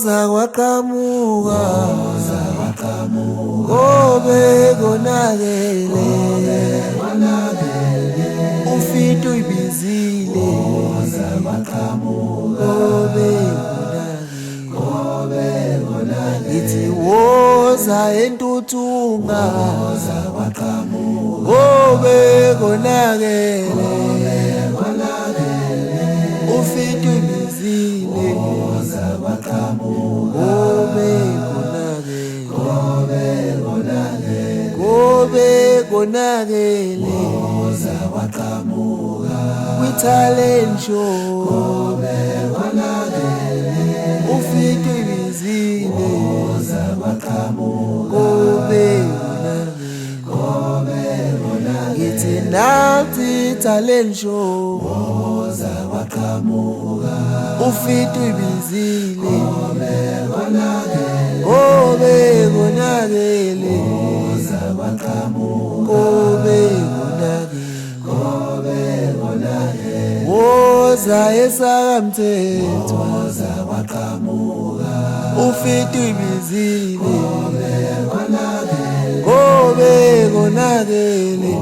Woza waqhamuka kobe konakele ufito uyibizile kobe konakele ithi woza entuthunga kobe konakele ufito uyibizile kobe konakele kwi-talent show ufito uyibizile kobe konakele ngithi nathi talent show ufito uyibizile kobe konakele woza esakamthethwa ufito uyibizile kobe konakele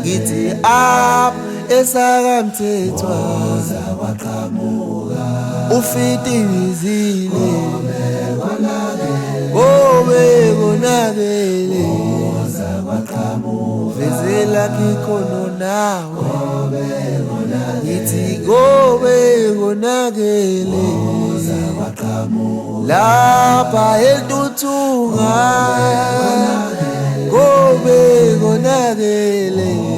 ngithi up esakamthethwa ufito uyibizile kobe konakele vezela kikhono nawe ngithi kobe konakele lapha eLtuthunga kobe konakele